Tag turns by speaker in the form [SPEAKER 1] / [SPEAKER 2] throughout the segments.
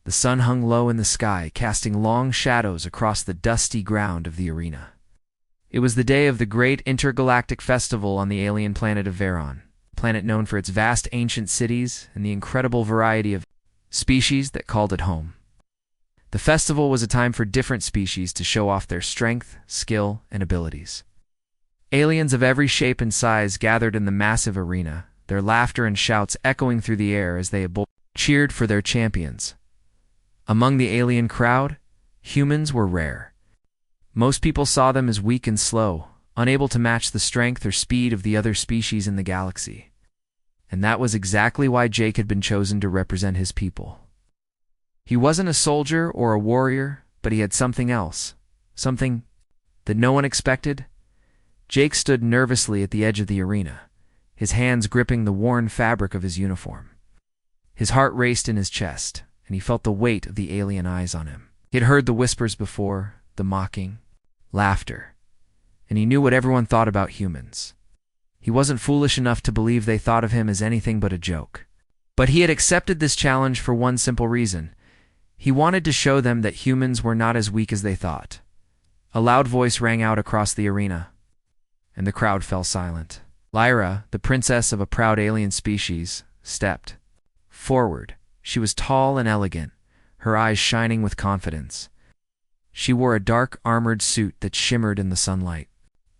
[SPEAKER 1] The sun hung low in the sky, casting long shadows across the dusty ground of the arena. It was the day of the great intergalactic festival on the alien planet of Veron, a planet known for its vast ancient cities and the incredible variety of species that called it home. The festival was a time for different species to show off their strength, skill, and abilities. Aliens of every shape and size gathered in the massive arena, their laughter and shouts echoing through the air as they cheered for their champions. Among the alien crowd, humans were rare. Most people saw them as weak and slow, unable to match the strength or speed of the other species in the galaxy. And that was exactly why Jake had been chosen to represent his people. He wasn't a soldier or a warrior, but he had something else, something that no one expected. Jake stood nervously at the edge of the arena, his hands gripping the worn fabric of his uniform. His heart raced in his chest, and he felt the weight of the alien eyes on him. He had heard the whispers before, the mocking, laughter, and he knew what everyone thought about humans. He wasn't foolish enough to believe they thought of him as anything but a joke. But he had accepted this challenge for one simple reason. He wanted to show them that humans were not as weak as they thought. A loud voice rang out across the arena, and the crowd fell silent. Lyra, the princess of a proud alien species, stepped forward. She was tall and elegant, her eyes shining with confidence. She wore a dark, armored suit that shimmered in the sunlight.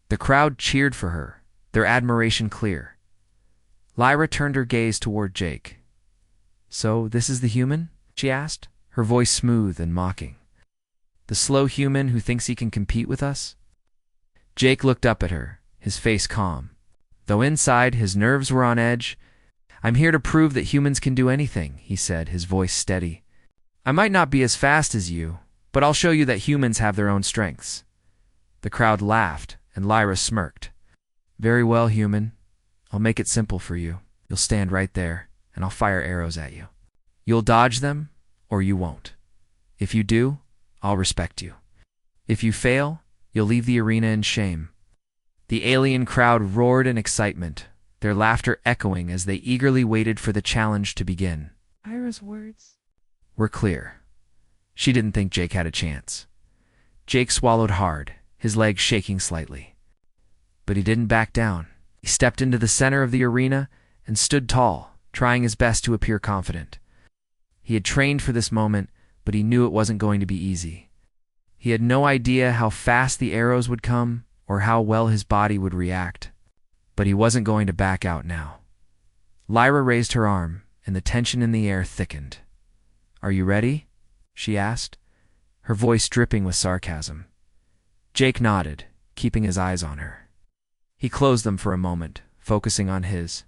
[SPEAKER 1] The crowd cheered for her, their admiration clear. Lyra turned her gaze toward Jake. "So, this is the human?" she asked, her voice smooth and mocking. "The slow human who thinks he can compete with us?" Jake looked up at her, his face calm. Though inside, his nerves were on edge. "I'm here to prove that humans can do anything," he said, his voice steady. "I might not be as fast as you, but I'll show you that humans have their own strengths." The crowd laughed, and Lyra smirked. "Very well, human. I'll make it simple for you. You'll stand right there, and I'll fire arrows at you. You'll dodge them, or you won't. If you do, I'll respect you. If you fail, you'll leave the arena in shame." The alien crowd roared in excitement, their laughter echoing as they eagerly waited for the challenge to begin.
[SPEAKER 2] Lyra's words
[SPEAKER 1] were clear. She didn't think Jake had a chance. Jake swallowed hard, his legs shaking slightly. But he didn't back down. He stepped into the center of the arena and stood tall, trying his best to appear confident. He had trained for this moment, but he knew it wasn't going to be easy. He had no idea how fast the arrows would come or how well his body would react. But he wasn't going to back out now. Lyra raised her arm, and the tension in the air thickened. "Are you ready?" she asked, her voice dripping with sarcasm. Jake nodded, keeping his eyes on her. He closed them for a moment, focusing on his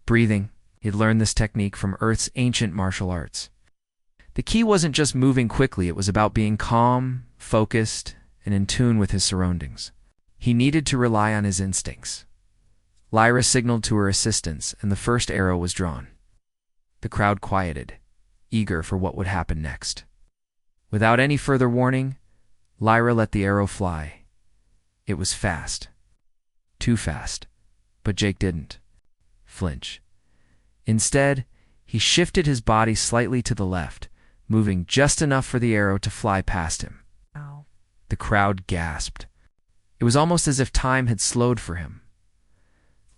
[SPEAKER 1] breathing. He'd learned this technique from Earth's ancient martial arts. The key wasn't just moving quickly, it was about being calm, focused, and in tune with his surroundings. He needed to rely on his instincts. Lyra signaled to her assistants, and the first arrow was drawn. The crowd quieted, eager for what would happen next. Without any further warning, Lyra let the arrow fly. It was fast. Too fast. But Jake didn't flinch. Instead, he shifted his body slightly to the left, moving just enough for the arrow to fly past him.
[SPEAKER 2] Ow.
[SPEAKER 1] The crowd gasped. It was almost as if time had slowed for him.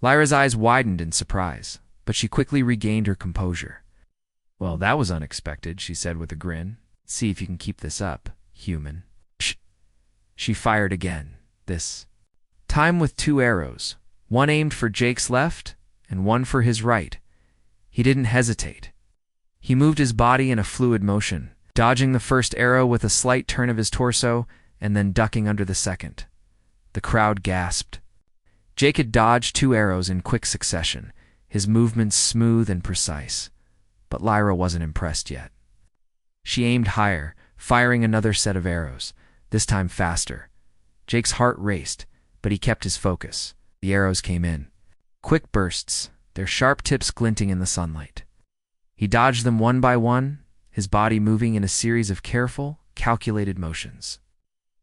[SPEAKER 1] Lyra's eyes widened in surprise, but she quickly regained her composure. "Well, that was unexpected," she said with a grin. "See if you can keep this up, human." Shh. She fired again, this time with 2 arrows, one aimed for Jake's left and one for his right. He didn't hesitate. He moved his body in a fluid motion, dodging the first arrow with a slight turn of his torso and then ducking under the second. The crowd gasped. Jake had dodged 2 arrows in quick succession, his movements smooth and precise. But Lyra wasn't impressed yet. She aimed higher, firing another set of arrows, this time faster. Jake's heart raced, but he kept his focus. The arrows came in. Quick bursts, their sharp tips glinting in the sunlight. He dodged them one by one, his body moving in a series of careful, calculated motions.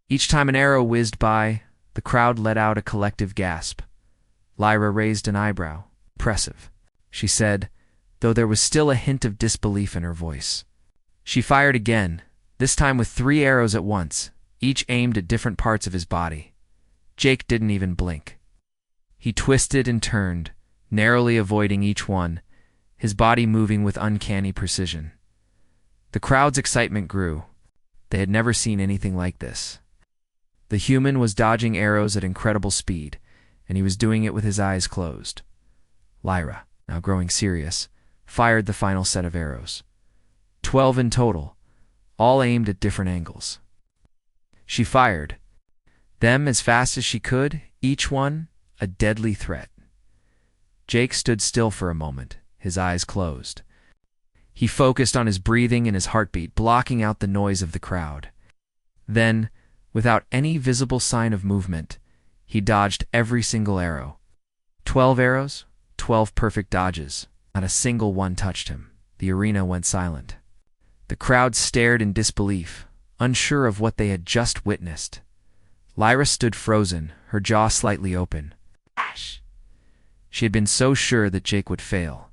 [SPEAKER 1] Each time an arrow whizzed by, the crowd let out a collective gasp. Lyra raised an eyebrow. "Impressive," she said, though there was still a hint of disbelief in her voice. She fired again, this time with 3 arrows at once, each aimed at different parts of his body. Jake didn't even blink. He twisted and turned, narrowly avoiding each one, his body moving with uncanny precision. The crowd's excitement grew. They had never seen anything like this. The human was dodging arrows at incredible speed, and he was doing it with his eyes closed. Lyra, now growing serious, fired the final set of arrows. 12 in total, all aimed at different angles. She fired them as fast as she could, each one a deadly threat. Jake stood still for a moment, his eyes closed. He focused on his breathing and his heartbeat, blocking out the noise of the crowd. Then, without any visible sign of movement, he dodged every single arrow. 12 arrows, 12 perfect dodges. Not a single one touched him. The arena went silent. The crowd stared in disbelief, unsure of what they had just witnessed. Lyra stood frozen, her jaw slightly open. She had been so sure that Jake would fail.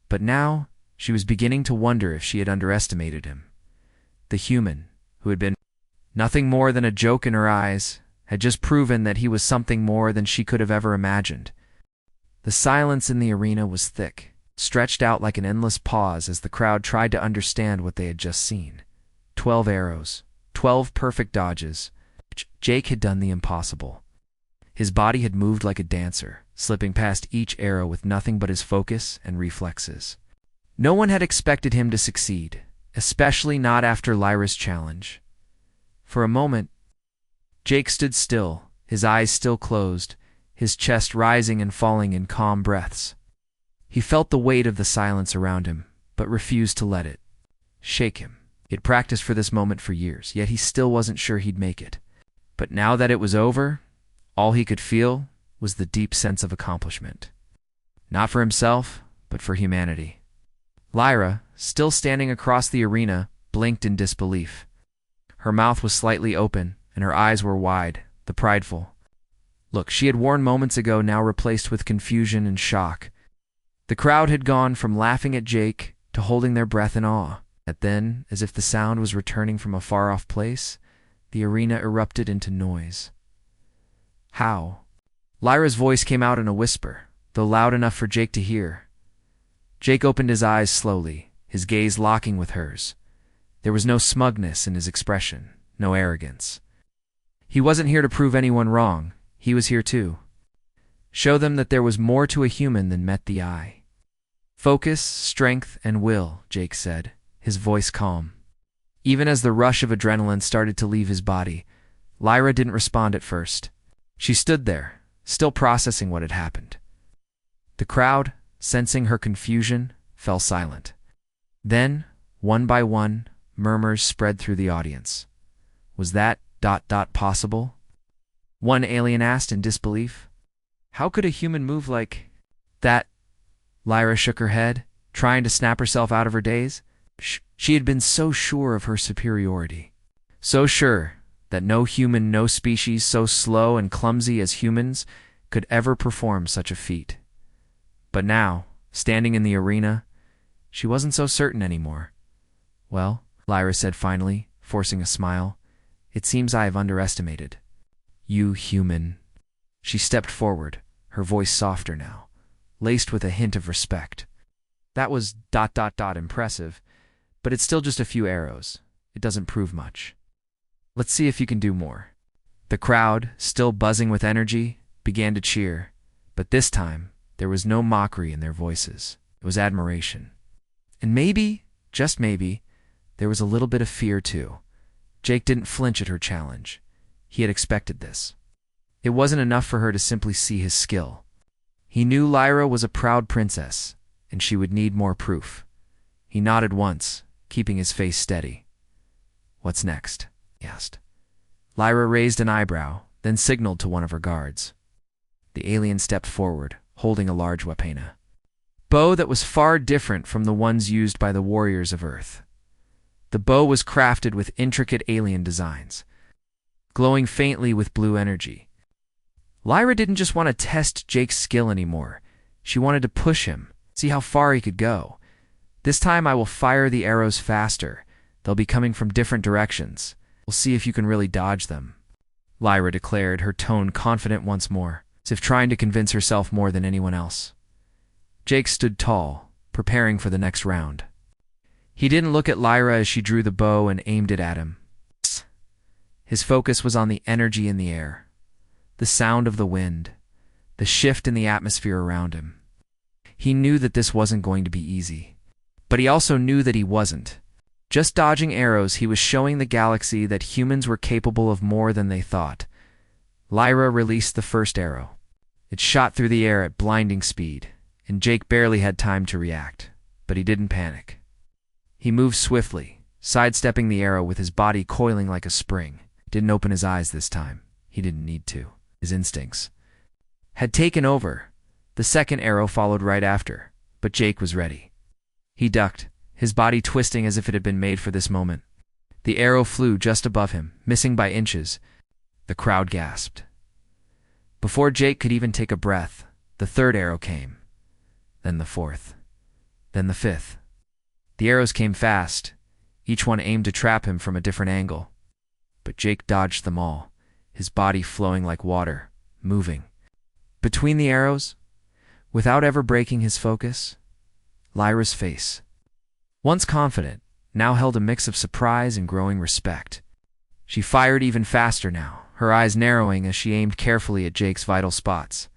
[SPEAKER 1] But now, she was beginning to wonder if she had underestimated him. The human, who had been nothing more than a joke in her eyes, had just proven that he was something more than she could have ever imagined. The silence in the arena was thick, stretched out like an endless pause as the crowd tried to understand what they had just seen. 12 arrows, 12 perfect dodges. Jake had done the impossible. His body had moved like a dancer, slipping past each arrow with nothing but his focus and reflexes. No one had expected him to succeed, especially not after Lyra's challenge. For a moment, Jake stood still, his eyes still closed, his chest rising and falling in calm breaths. He felt the weight of the silence around him, but refused to let it shake him. He had practiced for this moment for years, yet he still wasn't sure he'd make it. But now that it was over, all he could feel was the deep sense of accomplishment. Not for himself, but for humanity. Lyra, still standing across the arena, blinked in disbelief. Her mouth was slightly open, and her eyes were wide, the prideful look she had worn moments ago now replaced with confusion and shock. The crowd had gone from laughing at Jake to holding their breath in awe. And then, as if the sound was returning from a far-off place, the arena erupted into noise. How? Lyra's voice came out in a whisper, though loud enough for Jake to hear. Jake opened his eyes slowly, his gaze locking with hers. There was no smugness in his expression, no arrogance. He wasn't here to prove anyone wrong. He was here to show them that there was more to a human than met the eye. Focus, strength, and will, Jake said, his voice calm. Even as the rush of adrenaline started to leave his body, Lyra didn't respond at first. She stood there, still processing what had happened. The crowd, sensing her confusion, fell silent. Then, one by one, murmurs spread through the audience. Was that ... possible? One alien asked in disbelief. How could a human move like that? Lyra shook her head, trying to snap herself out of her daze. She had been so sure of her superiority. So sure that no human, no species so slow and clumsy as humans could ever perform such a feat. But now, standing in the arena, she wasn't so certain anymore. Well, Lyra said finally, forcing a smile, it seems I have underestimated you, human. She stepped forward, her voice softer now, laced with a hint of respect. That was ... impressive, but it's still just a few arrows. It doesn't prove much. Let's see if you can do more. The crowd, still buzzing with energy, began to cheer, but this time there was no mockery in their voices. It was admiration. And maybe, just maybe, there was a little bit of fear too. Jake didn't flinch at her challenge. He had expected this. It wasn't enough for her to simply see his skill. He knew Lyra was a proud princess, and she would need more proof. He nodded once, keeping his face steady. What's next? He asked. Lyra raised an eyebrow, then signaled to one of her guards. The alien stepped forward, holding a large weapon. Bow that was far different from the ones used by the warriors of Earth. The bow was crafted with intricate alien designs, glowing faintly with blue energy. Lyra didn't just want to test Jake's skill anymore. She wanted to push him, see how far he could go. This time I will fire the arrows faster. They'll be coming from different directions. We'll see if you can really dodge them," Lyra declared, her tone confident once more, as if trying to convince herself more than anyone else. Jake stood tall, preparing for the next round. He didn't look at Lyra as she drew the bow and aimed it at him. His focus was on the energy in the air, the sound of the wind, the shift in the atmosphere around him. He knew that this wasn't going to be easy, but he also knew that he wasn't. Just dodging arrows, he was showing the galaxy that humans were capable of more than they thought. Lyra released the first arrow. It shot through the air at blinding speed, and Jake barely had time to react, but he didn't panic. He moved swiftly, sidestepping the arrow with his body coiling like a spring. Didn't open his eyes this time. He didn't need to. His instincts had taken over. The second arrow followed right after, but Jake was ready. He ducked, his body twisting as if it had been made for this moment. The arrow flew just above him, missing by inches. The crowd gasped. Before Jake could even take a breath, the third arrow came. Then the fourth. Then the fifth. The arrows came fast, each one aimed to trap him from a different angle. But Jake dodged them all, his body flowing like water, moving. Between the arrows, without ever breaking his focus, Lyra's face, once confident, now held a mix of surprise and growing respect. She fired even faster now, her eyes narrowing as she aimed carefully at Jake's vital spots.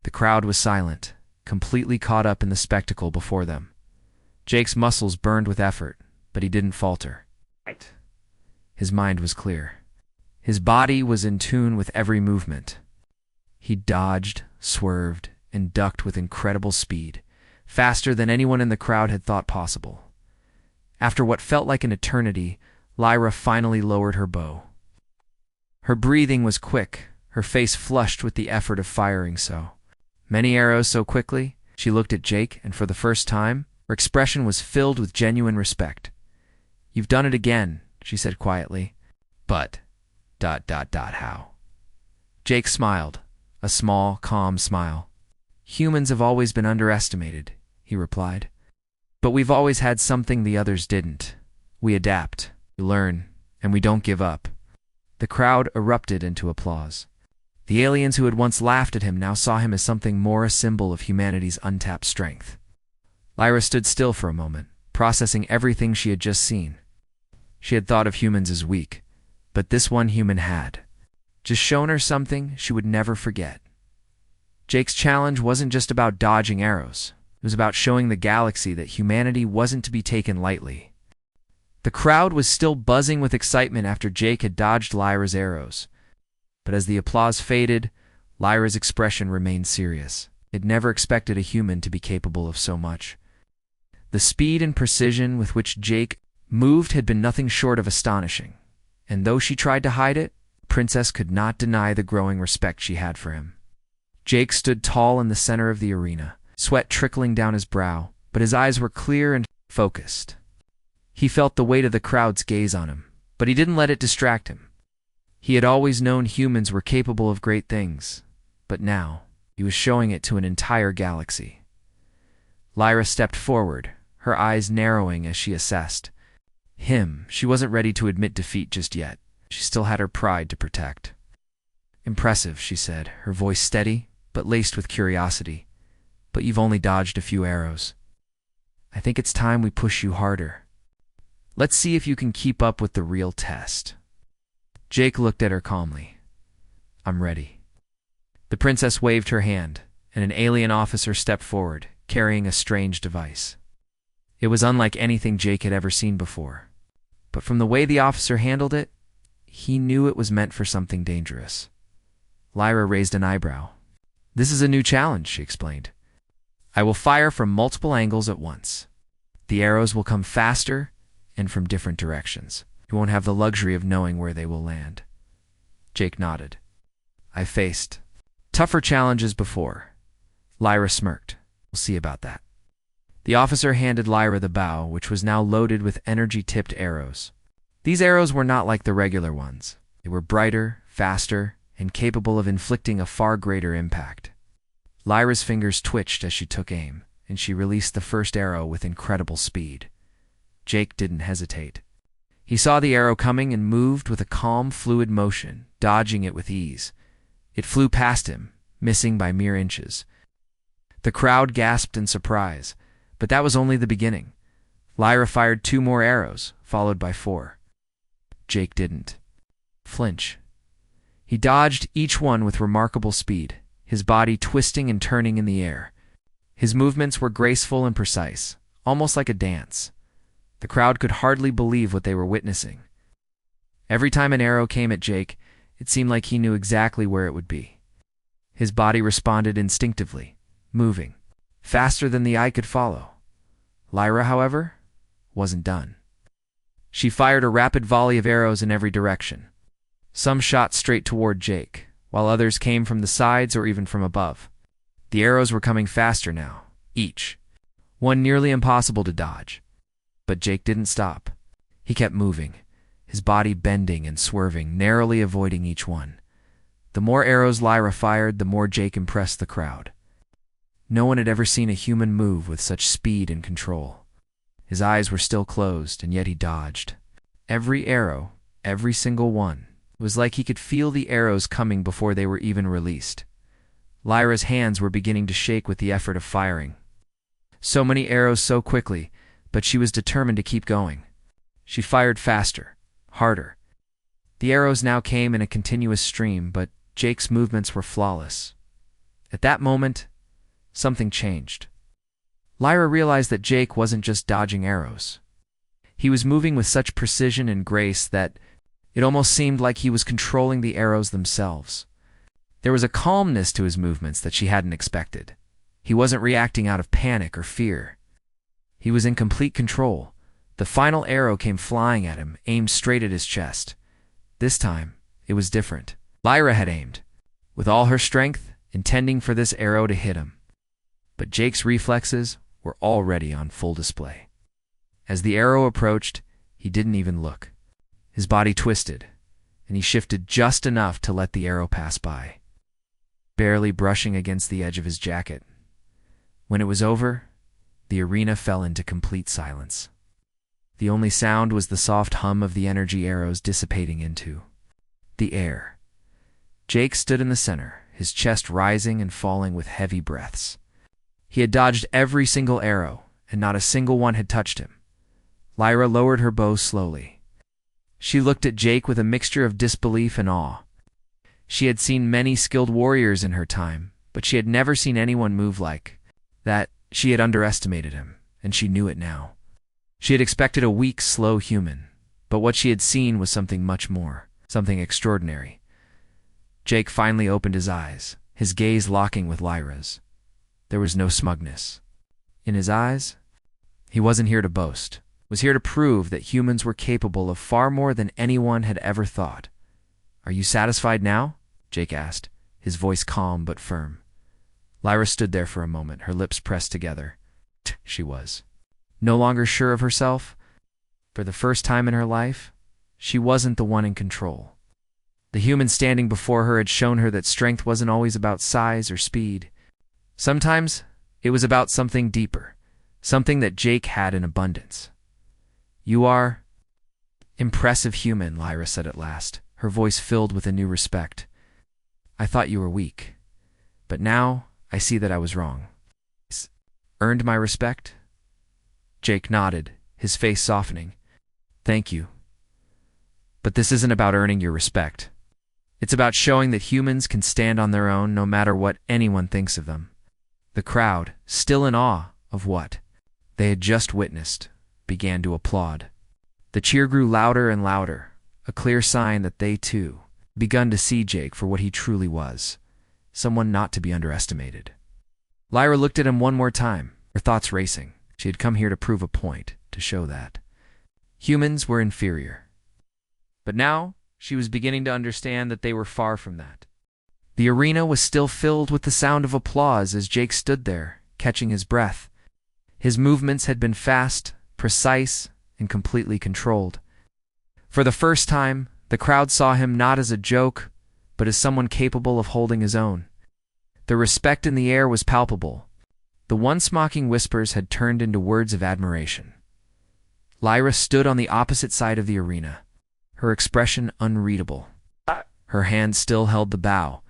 [SPEAKER 1] The crowd was silent, completely caught up in the spectacle before them. Jake's muscles burned with effort, but he didn't falter. His mind was clear. His body was in tune with every movement. He dodged, swerved, and ducked with incredible speed, faster than anyone in the crowd had thought possible. After what felt like an eternity, Lyra finally lowered her bow. Her breathing was quick, her face flushed with the effort of firing so many arrows so quickly. She looked at Jake, and for the first time, her expression was filled with genuine respect. "You've done it again," she said quietly. "But, how?" Jake smiled, a small, calm smile. "Humans have always been underestimated," he replied. "But we've always had something the others didn't. We adapt, we learn, and we don't give up." The crowd erupted into applause. The aliens who had once laughed at him now saw him as something more, a symbol of humanity's untapped strength. Lyra stood still for a moment, processing everything she had just seen. She had thought of humans as weak, but this one human had just shown her something she would never forget. Jake's challenge wasn't just about dodging arrows. It was about showing the galaxy that humanity wasn't to be taken lightly. The crowd was still buzzing with excitement after Jake had dodged Lyra's arrows. But as the applause faded, Lyra's expression remained serious. It never expected a human to be capable of so much. The speed and precision with which Jake moved had been nothing short of astonishing, and though she tried to hide it, Princess could not deny the growing respect she had for him. Jake stood tall in the center of the arena, sweat trickling down his brow, but his eyes were clear and focused. He felt the weight of the crowd's gaze on him, but he didn't let it distract him. He had always known humans were capable of great things, but now he was showing it to an entire galaxy. Lyra stepped forward, her eyes narrowing as she assessed. She wasn't ready to admit defeat just yet. She still had her pride to protect. "Impressive," she said, her voice steady, but laced with curiosity. "But you've only dodged a few arrows. I think it's time we push you harder. Let's see if you can keep up with the real test." Jake looked at her calmly. "I'm ready." The princess waved her hand, and an alien officer stepped forward, carrying a strange device. It was unlike anything Jake had ever seen before, but from the way the officer handled it, he knew it was meant for something dangerous. Lyra raised an eyebrow. "This is a new challenge," she explained. "I will fire from multiple angles at once. The arrows will come faster and from different directions. You won't have the luxury of knowing where they will land." Jake nodded. "I've faced tougher challenges before." Lyra smirked. "We'll see about that." The officer handed Lyra the bow, which was now loaded with energy-tipped arrows. These arrows were not like the regular ones. They were brighter, faster, and capable of inflicting a far greater impact. Lyra's fingers twitched as she took aim, and she released the first arrow with incredible speed. Jake didn't hesitate. He saw the arrow coming and moved with a calm, fluid motion, dodging it with ease. It flew past him, missing by mere inches. The crowd gasped in surprise, but that was only the beginning. Lyra fired 2 more arrows, followed by 4. Jake didn't flinch. He dodged each one with remarkable speed, his body twisting and turning in the air. His movements were graceful and precise, almost like a dance. The crowd could hardly believe what they were witnessing. Every time an arrow came at Jake, it seemed like he knew exactly where it would be. His body responded instinctively, moving faster than the eye could follow. Lyra, however, wasn't done. She fired a rapid volley of arrows in every direction. Some shot straight toward Jake, while others came from the sides or even from above. The arrows were coming faster now, each one nearly impossible to dodge. But Jake didn't stop. He kept moving, his body bending and swerving, narrowly avoiding each one. The more arrows Lyra fired, the more Jake impressed the crowd. No one had ever seen a human move with such speed and control. His eyes were still closed, and yet he dodged. Every arrow, every single one, it was like he could feel the arrows coming before they were even released. Lyra's hands were beginning to shake with the effort of firing. So many arrows so quickly, but she was determined to keep going. She fired faster, harder. The arrows now came in a continuous stream, but Jake's movements were flawless. At that moment, something changed. Lyra realized that Jake wasn't just dodging arrows. He was moving with such precision and grace that it almost seemed like he was controlling the arrows themselves. There was a calmness to his movements that she hadn't expected. He wasn't reacting out of panic or fear. He was in complete control. The final arrow came flying at him, aimed straight at his chest. This time, it was different. Lyra had aimed, with all her strength, intending for this arrow to hit him. But Jake's reflexes were already on full display. As the arrow approached, he didn't even look. His body twisted, and he shifted just enough to let the arrow pass by, barely brushing against the edge of his jacket. When it was over, the arena fell into complete silence. The only sound was the soft hum of the energy arrows dissipating into the air. Jake stood in the center, his chest rising and falling with heavy breaths. He had dodged every single arrow, and not a single one had touched him. Lyra lowered her bow slowly. She looked at Jake with a mixture of disbelief and awe. She had seen many skilled warriors in her time, but she had never seen anyone move like that. She had underestimated him, and she knew it now. She had expected a weak, slow human, but what she had seen was something much more, something extraordinary. Jake finally opened his eyes, his gaze locking with Lyra's. There was no smugness in his eyes. He wasn't here to boast, was here to prove that humans were capable of far more than anyone had ever thought. "Are you satisfied now?" Jake asked, his voice calm but firm. Lyra stood there for a moment, her lips pressed together. She was no longer sure of herself. For the first time in her life, she wasn't the one in control. The human standing before her had shown her that strength wasn't always about size or speed. Sometimes it was about something deeper, something that Jake had in abundance. "You are impressive human," Lyra said at last, her voice filled with a new respect. "I thought you were weak, but now I see that I was wrong." "Earned my respect?" Jake nodded, his face softening. "Thank you. But this isn't about earning your respect. It's about showing that humans can stand on their own no matter what anyone thinks of them." The crowd, still in awe of what they had just witnessed, began to applaud. The cheer grew louder and louder, a clear sign that they, too, had begun to see Jake for what he truly was, someone not to be underestimated. Lyra looked at him one more time, her thoughts racing. She had come here to prove a point, to show that humans were inferior. But now she was beginning to understand that they were far from that. The arena was still filled with the sound of applause as Jake stood there, catching his breath. His movements had been fast, precise, and completely controlled. For the first time, the crowd saw him not as a joke, but as someone capable of holding his own. The respect in the air was palpable. The once mocking whispers had turned into words of admiration. Lyra stood on the opposite side of the arena, her expression unreadable. Her hand still held the bow,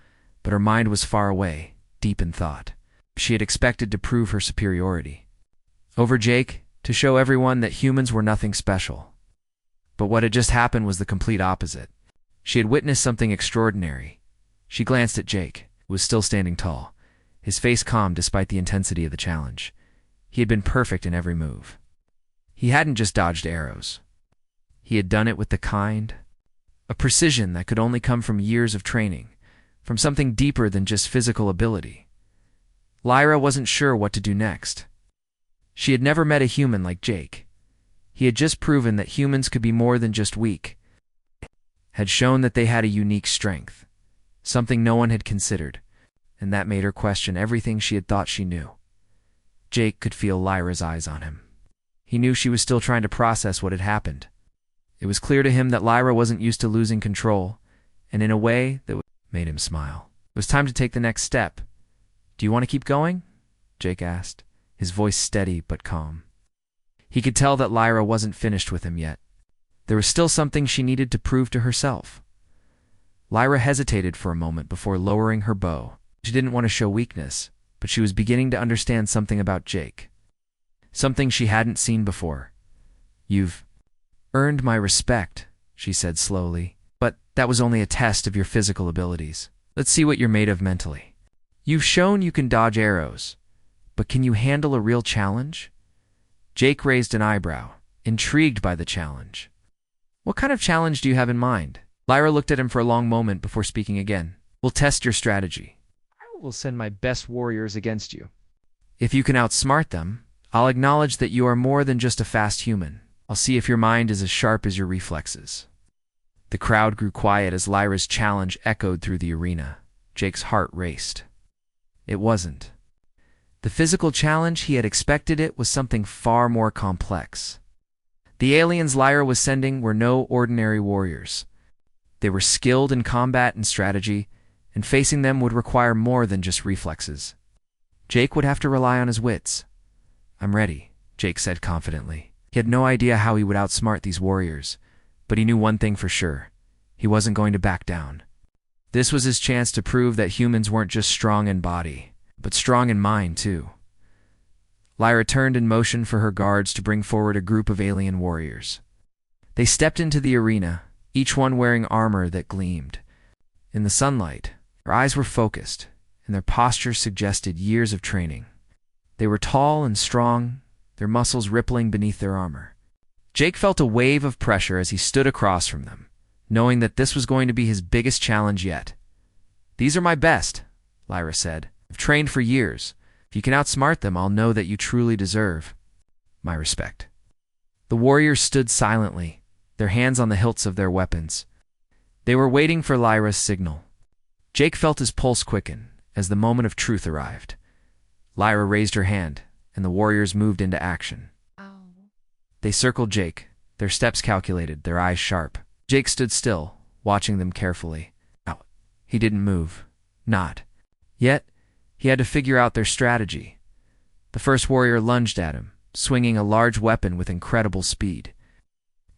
[SPEAKER 1] but her mind was far away, deep in thought. She had expected to prove her superiority over Jake, to show everyone that humans were nothing special. But what had just happened was the complete opposite. She had witnessed something extraordinary. She glanced at Jake, who was still standing tall, his face calm despite the intensity of the challenge. He had been perfect in every move. He hadn't just dodged arrows. He had done it with a precision that could only come from years of training, from something deeper than just physical ability. Lyra wasn't sure what to do next. She had never met a human like Jake. He had just proven that humans could be more than just weak, had shown that they had a unique strength, something no one had considered, and that made her question everything she had thought she knew. Jake could feel Lyra's eyes on him. He knew she was still trying to process what had happened. It was clear to him that Lyra wasn't used to losing control, and in a way that made him smile. It was time to take the next step. "Do you want to keep going?" Jake asked, his voice steady but calm. He could tell that Lyra wasn't finished with him yet. There was still something she needed to prove to herself. Lyra hesitated for a moment before lowering her bow. She didn't want to show weakness, but she was beginning to understand something about Jake. Something she hadn't seen before. "You've earned my respect," she said slowly, "but that was only a test of your physical abilities. Let's see what you're made of mentally. You've shown you can dodge arrows, but can you handle a real challenge?" Jake raised an eyebrow, intrigued by the challenge. "What kind of challenge do you have in mind?" Lyra looked at him for a long moment before speaking again. "We'll test your strategy. I will send my best warriors against you. If you can outsmart them, I'll acknowledge that you are more than just a fast human. I'll see if your mind is as sharp as your reflexes." The crowd grew quiet as Lyra's challenge echoed through the arena. Jake's heart raced. It wasn't the physical challenge he had expected. It was something far more complex. The aliens Lyra was sending were no ordinary warriors. They were skilled in combat and strategy, and facing them would require more than just reflexes. Jake would have to rely on his wits. "I'm ready," Jake said confidently. He had no idea how he would outsmart these warriors, but he knew one thing for sure. He wasn't going to back down. This was his chance to prove that humans weren't just strong in body, but strong in mind too. Lyra turned in motion for her guards to bring forward a group of alien warriors. They stepped into the arena, each one wearing armor that gleamed. In the sunlight, their eyes were focused, and their postures suggested years of training. They were tall and strong, their muscles rippling beneath their armor. Jake felt a wave of pressure as he stood across from them, knowing that this was going to be his biggest challenge yet. "These are my best," Lyra said. "I've trained for years. If you can outsmart them, I'll know that you truly deserve my respect." The warriors stood silently, their hands on the hilts of their weapons. They were waiting for Lyra's signal. Jake felt his pulse quicken as the moment of truth arrived. Lyra raised her hand, and the warriors moved into action. They circled Jake, their steps calculated, their eyes sharp. Jake stood still, watching them carefully. He didn't move. Not. Yet, he had to figure out their strategy. The first warrior lunged at him, swinging a large weapon with incredible speed.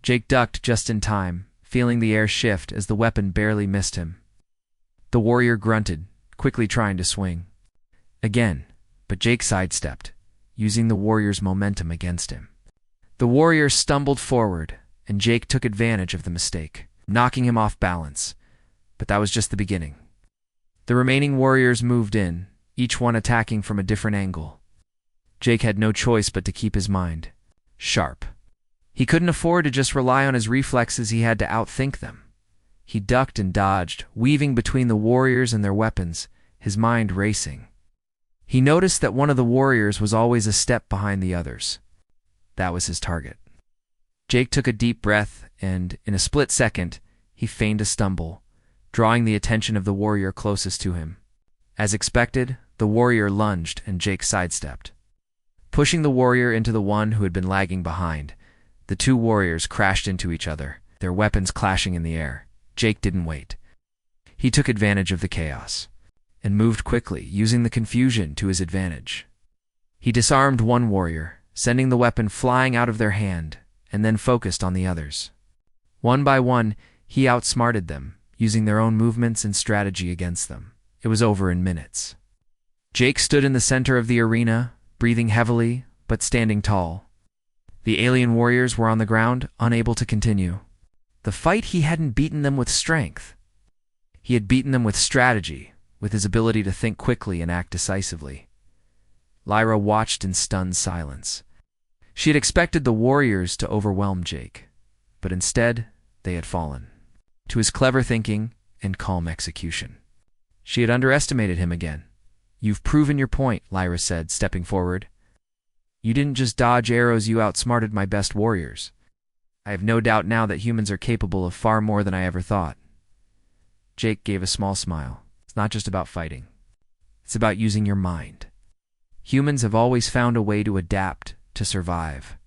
[SPEAKER 1] Jake ducked just in time, feeling the air shift as the weapon barely missed him. The warrior grunted, quickly trying to swing again, but Jake sidestepped, using the warrior's momentum against him. The warrior stumbled forward, and Jake took advantage of the mistake, knocking him off balance. But that was just the beginning. The remaining warriors moved in, each one attacking from a different angle. Jake had no choice but to keep his mind sharp. He couldn't afford to just rely on his reflexes, he had to outthink them. He ducked and dodged, weaving between the warriors and their weapons, his mind racing. He noticed that one of the warriors was always a step behind the others. That was his target. Jake took a deep breath, and, in a split second, he feigned a stumble, drawing the attention of the warrior closest to him. As expected, the warrior lunged, and Jake sidestepped. Pushing the warrior into the one who had been lagging behind, the two warriors crashed into each other, their weapons clashing in the air. Jake didn't wait. He took advantage of the chaos, and moved quickly, using the confusion to his advantage. He disarmed one warrior, sending the weapon flying out of their hand, and then focused on the others. One by one, he outsmarted them, using their own movements and strategy against them. It was over in minutes. Jake stood in the center of the arena, breathing heavily, but standing tall. The alien warriors were on the ground, unable to continue. The fight, he hadn't beaten them with strength. He had beaten them with strategy, with his ability to think quickly and act decisively. Lyra watched in stunned silence. She had expected the warriors to overwhelm Jake, but instead they had fallen to his clever thinking and calm execution. She had underestimated him again. "You've proven your point," Lyra said, stepping forward. "You didn't just dodge arrows, you outsmarted my best warriors. I have no doubt now that humans are capable of far more than I ever thought." Jake gave a small smile. "It's not just about fighting. It's about using your mind. Humans have always found a way to adapt, to survive.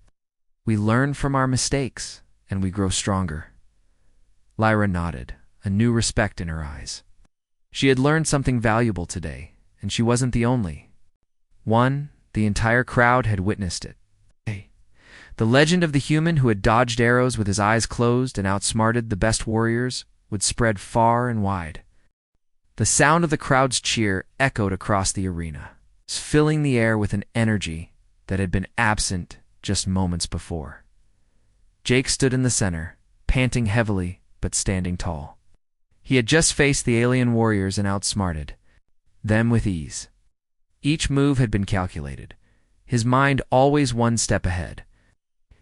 [SPEAKER 1] We learn from our mistakes, and we grow stronger." Lyra nodded, a new respect in her eyes. She had learned something valuable today, and she wasn't the only one. The entire crowd had witnessed it. The legend of the human who had dodged arrows with his eyes closed and outsmarted the best warriors would spread far and wide. The sound of the crowd's cheer echoed across the arena, filling the air with an energy that had been absent just moments before. Jake stood in the center, panting heavily but standing tall. He had just faced the alien warriors and outsmarted them with ease. Each move had been calculated, his mind always one step ahead.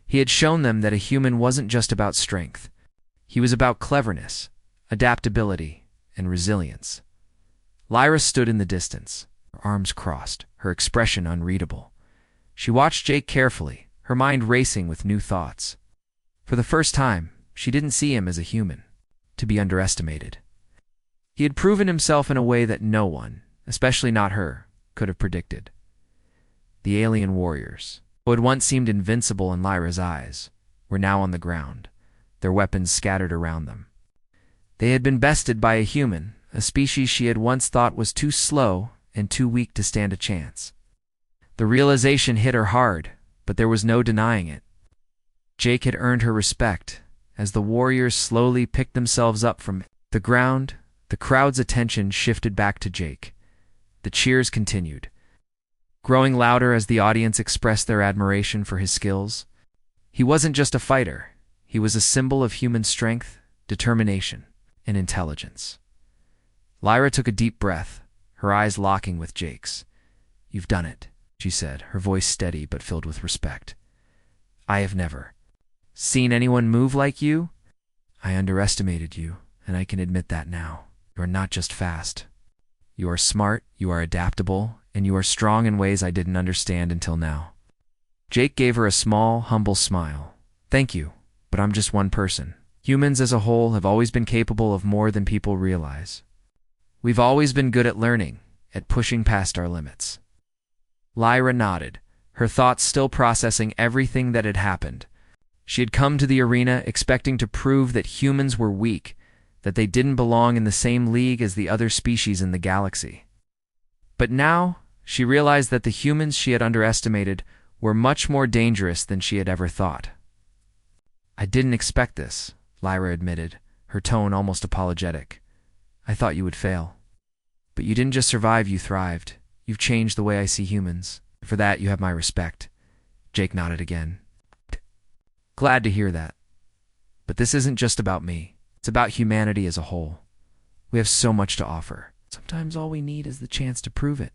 [SPEAKER 1] He had shown them that a human wasn't just about strength. He was about cleverness, adaptability, and resilience. Lyra stood in the distance, her arms crossed, her expression unreadable. She watched Jake carefully, her mind racing with new thoughts. For the first time, she didn't see him as a human, to be underestimated. He had proven himself in a way that no one, especially not her, could have predicted. The alien warriors, who had once seemed invincible in Lyra's eyes, were now on the ground, their weapons scattered around them. They had been bested by a human, a species she had once thought was too slow and too weak to stand a chance. The realization hit her hard, but there was no denying it. Jake had earned her respect. As the warriors slowly picked themselves up from the ground, the crowd's attention shifted back to Jake. The cheers continued, growing louder as the audience expressed their admiration for his skills. He wasn't just a fighter. He was a symbol of human strength, determination, and intelligence. Lyra took a deep breath, her eyes locking with Jake's. "You've done it," she said, her voice steady but filled with respect. "I have never seen anyone move like you. I underestimated you, and I can admit that now. You are not just fast. You are smart, you are adaptable, and you are strong in ways I didn't understand until now." Jake gave her a small, humble smile. "Thank you, but I'm just one person. Humans as a whole have always been capable of more than people realize. We've always been good at learning, at pushing past our limits." Lyra nodded, her thoughts still processing everything that had happened. She had come to the arena expecting to prove that humans were weak, that they didn't belong in the same league as the other species in the galaxy. But now, she realized that the humans she had underestimated were much more dangerous than she had ever thought. "I didn't expect this," Lyra admitted, her tone almost apologetic. "I thought you would fail. But you didn't just survive, you thrived. You've changed the way I see humans. For that, you have my respect." Jake nodded again. "Glad to hear that. But this isn't just about me. It's about humanity as a whole. We have so much to offer. Sometimes all we need is the chance to prove it."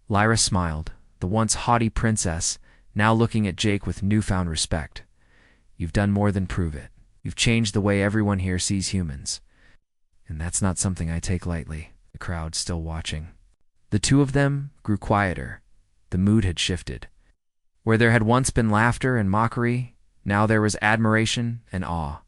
[SPEAKER 1] Lyra smiled, the once haughty princess, now looking at Jake with newfound respect. "You've done more than prove it. You've changed the way everyone here sees humans. And that's not something I take lightly." The crowd still watching. The two of them grew quieter. The mood had shifted. Where there had once been laughter and mockery, now there was admiration and awe.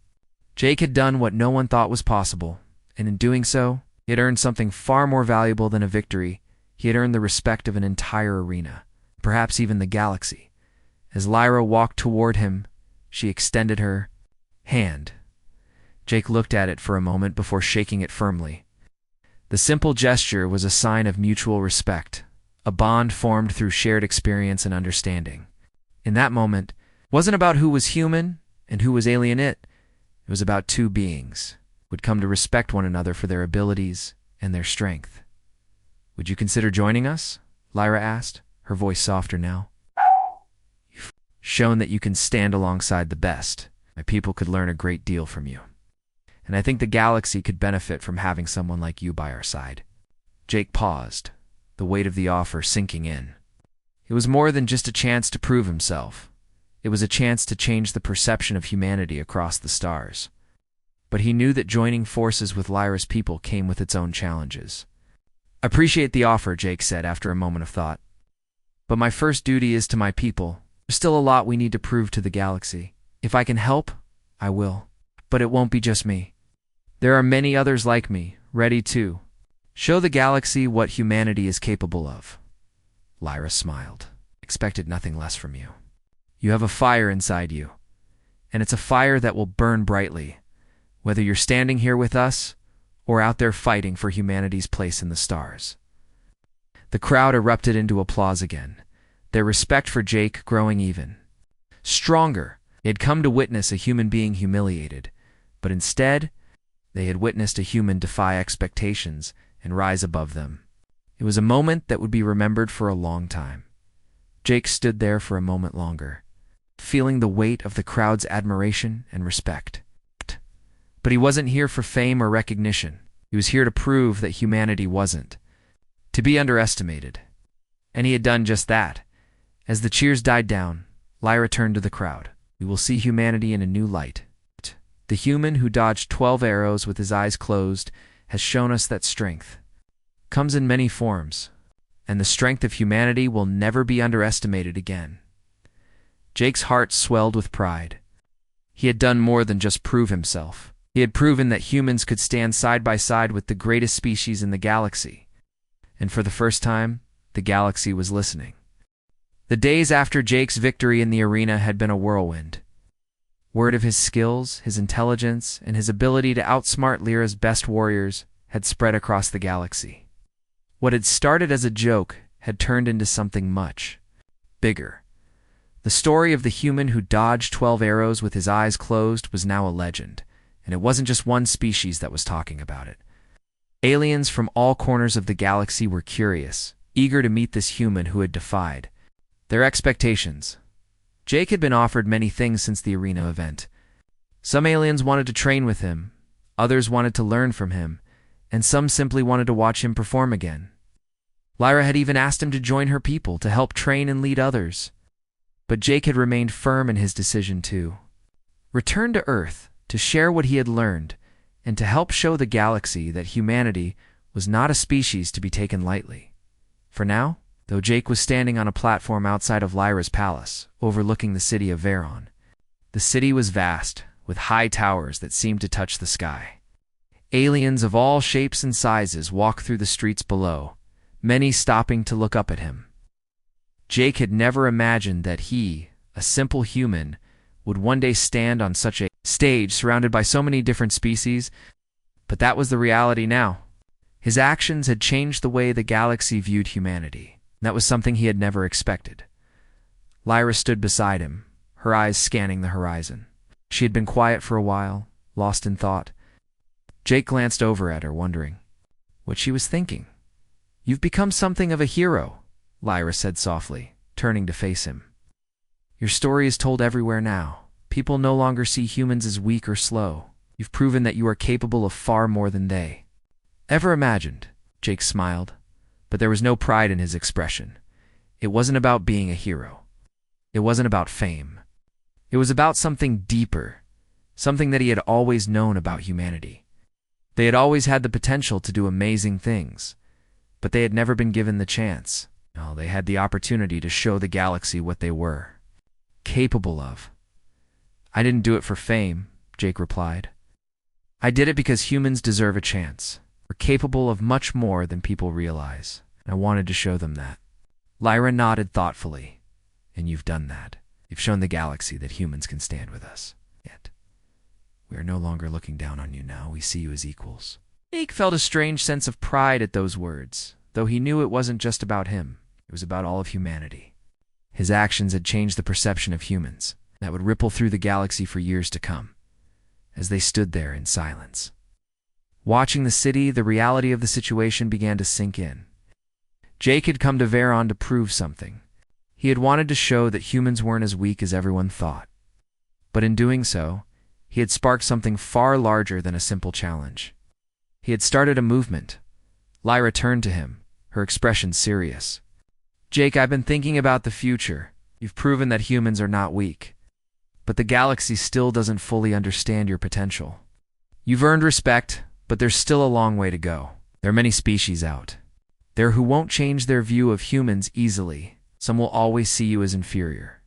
[SPEAKER 1] Jake had done what no one thought was possible, and in doing so, he had earned something far more valuable than a victory. He had earned the respect of an entire arena, perhaps even the galaxy. As Lyra walked toward him, she extended her hand. Jake looked at it for a moment before shaking it firmly. The simple gesture was a sign of mutual respect, a bond formed through shared experience and understanding. In that moment, it wasn't about who was human, And who was alien it? It was about two beings who would come to respect one another for their abilities and their strength. Would you consider joining us? Lyra asked, her voice softer now. You've shown that you can stand alongside the best. My people could learn a great deal from you. And I think the galaxy could benefit from having someone like you by our side. Jake paused, the weight of the offer sinking in. It was more than just a chance to prove himself. It was a chance to change the perception of humanity across the stars. But he knew that joining forces with Lyra's people came with its own challenges. I appreciate the offer, Jake said after a moment of thought. But my first duty is to my people. There's still a lot we need to prove to the galaxy. If I can help, I will. But it won't be just me. There are many others like me, ready to show the galaxy what humanity is capable of. Lyra smiled. Expected nothing less from you. You have a fire inside you, and it's a fire that will burn brightly, whether you're standing here with us or out there fighting for humanity's place in the stars. The crowd erupted into applause again, their respect for Jake growing even stronger. They had come to witness a human being humiliated, but instead, they had witnessed a human defy expectations and rise above them. It was a moment that would be remembered for a long time. Jake stood there for a moment longer, feeling the weight of the crowd's admiration and respect. But he wasn't here for fame or recognition. He was here to prove that humanity wasn't to be underestimated. And he had done just that. As the cheers died down, Lyra turned to the crowd. We will see humanity in a new light. The human who dodged 12 arrows with his eyes closed has shown us that strength comes in many forms, and the strength of humanity will never be underestimated again. Jake's heart swelled with pride. He had done more than just prove himself. He had proven that humans could stand side by side with the greatest species in the galaxy. And for the first time, the galaxy was listening. The days after Jake's victory in the arena had been a whirlwind. Word of his skills, his intelligence, and his ability to outsmart Lyra's best warriors had spread across the galaxy. What had started as a joke had turned into something much bigger. The story of the human who dodged 12 arrows with his eyes closed was now a legend, and it wasn't just one species that was talking about it. Aliens from all corners of the galaxy were curious, eager to meet this human who had defied their expectations. Jake had been offered many things since the arena event. Some aliens wanted to train with him, others wanted to learn from him, and some simply wanted to watch him perform again. Lyra had even asked him to join her people to help train and lead others. But Jake had remained firm in his decision to return to Earth, to share what he had learned, and to help show the galaxy that humanity was not a species to be taken lightly. For now, though Jake was standing on a platform outside of Lyra's palace, overlooking the city of Veron. The city was vast, with high towers that seemed to touch the sky. Aliens of all shapes and sizes walked through the streets below, many stopping to look up at him. Jake had never imagined that he, a simple human, would one day stand on such a stage surrounded by so many different species, but that was the reality now. His actions had changed the way the galaxy viewed humanity. That was something he had never expected. Lyra stood beside him, her eyes scanning the horizon. She had been quiet for a while, lost in thought. Jake glanced over at her, wondering what she was thinking. "You've become something of a hero," Lyra said softly, turning to face him. "Your story is told everywhere now. People no longer see humans as weak or slow. You've proven that you are capable of far more than they ever imagined." Jake smiled, but there was no pride in his expression. It wasn't about being a hero. It wasn't about fame. It was about something deeper, something that he had always known about humanity. They had always had the potential to do amazing things, but they had never been given the chance. No, they had the opportunity to show the galaxy what they were capable of. "I didn't do it for fame," Jake replied. "I did it because humans deserve a chance. We're capable of much more than people realize, and I wanted to show them that." Lyra nodded thoughtfully. "And you've done that. You've shown the galaxy that humans can stand with us. Yet, we are no longer looking down on you now. We see you as equals." Jake felt a strange sense of pride at those words, though he knew it wasn't just about him. It was about all of humanity. His actions had changed the perception of humans. that would ripple through the galaxy for years to come. As they stood there in silence, watching the city, the reality of the situation began to sink in. Jake had come to Veron to prove something. He had wanted to show that humans weren't as weak as everyone thought. But in doing so, he had sparked something far larger than a simple challenge. He had started a movement. Lyra turned to him, her expression serious. "Jake, I've been thinking about the future. You've proven that humans are not weak. But the galaxy still doesn't fully understand your potential. You've earned respect, but there's still a long way to go. There are many species out there who won't change their view of humans easily. Some will always see you as inferior."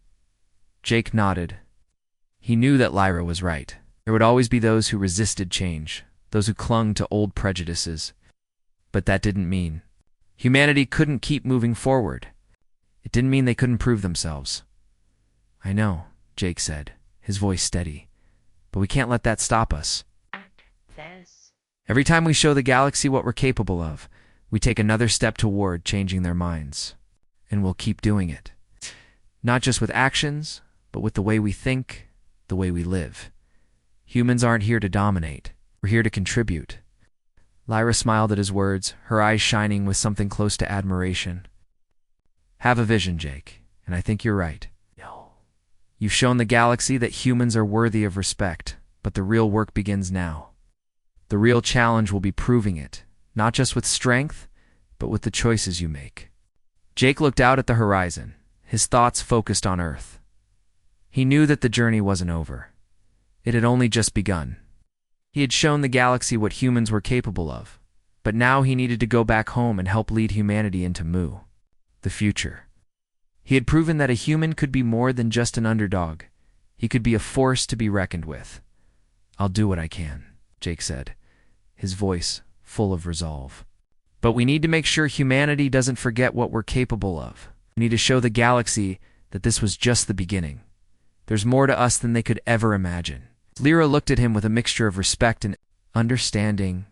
[SPEAKER 1] Jake nodded. He knew that Lyra was right. There would always be those who resisted change, those who clung to old prejudices. But that didn't mean humanity couldn't keep moving forward. It didn't mean they couldn't prove themselves. "I know," Jake said, his voice steady, "but we can't let that stop us. Every time we show the galaxy what we're capable of, we take another step toward changing their minds. And we'll keep doing it. Not just with actions, but with the way we think, the way we live. Humans aren't here to dominate. We're here to contribute." Lyra smiled at his words, her eyes shining with something close to admiration. "Have a vision, Jake, and I think you're right. You've shown the galaxy that humans are worthy of respect, but the real work begins now. The real challenge will be proving it, not just with strength, but with the choices you make." Jake looked out at the horizon, his thoughts focused on Earth. He knew that the journey wasn't over. It had only just begun. He had shown the galaxy what humans were capable of, but now he needed to go back home and help lead humanity into Mu, the future. He had proven that a human could be more than just an underdog. He could be a force to be reckoned with. "I'll do what I can," Jake said, his voice full of resolve. "But we need to make sure humanity doesn't forget what we're capable of. We need to show the galaxy that this was just the beginning. There's more to us than they could ever imagine." Lyra looked at him with a mixture of respect and understanding.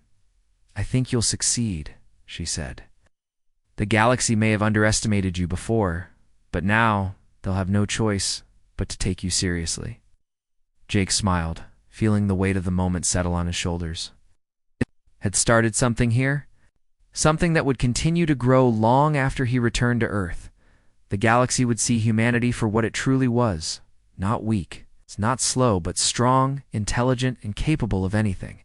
[SPEAKER 1] "I think you'll succeed," she said. "The galaxy may have underestimated you before, but now they'll have no choice but to take you seriously." Jake smiled, feeling the weight of the moment settle on his shoulders. Had started something here? Something that would continue to grow long after he returned to Earth. The galaxy would see humanity for what it truly was, not weak. It's not slow, but strong, intelligent, and capable of anything.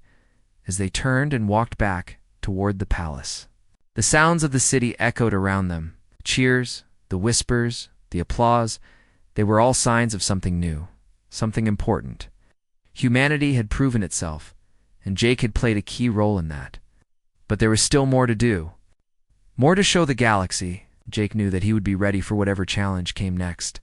[SPEAKER 1] As they turned and walked back toward the palace, the sounds of the city echoed around them. The cheers, the whispers, the applause, they were all signs of something new, something important. Humanity had proven itself, and Jake had played a key role in that. But there was still more to do. More to show the galaxy. Jake knew that he would be ready for whatever challenge came next.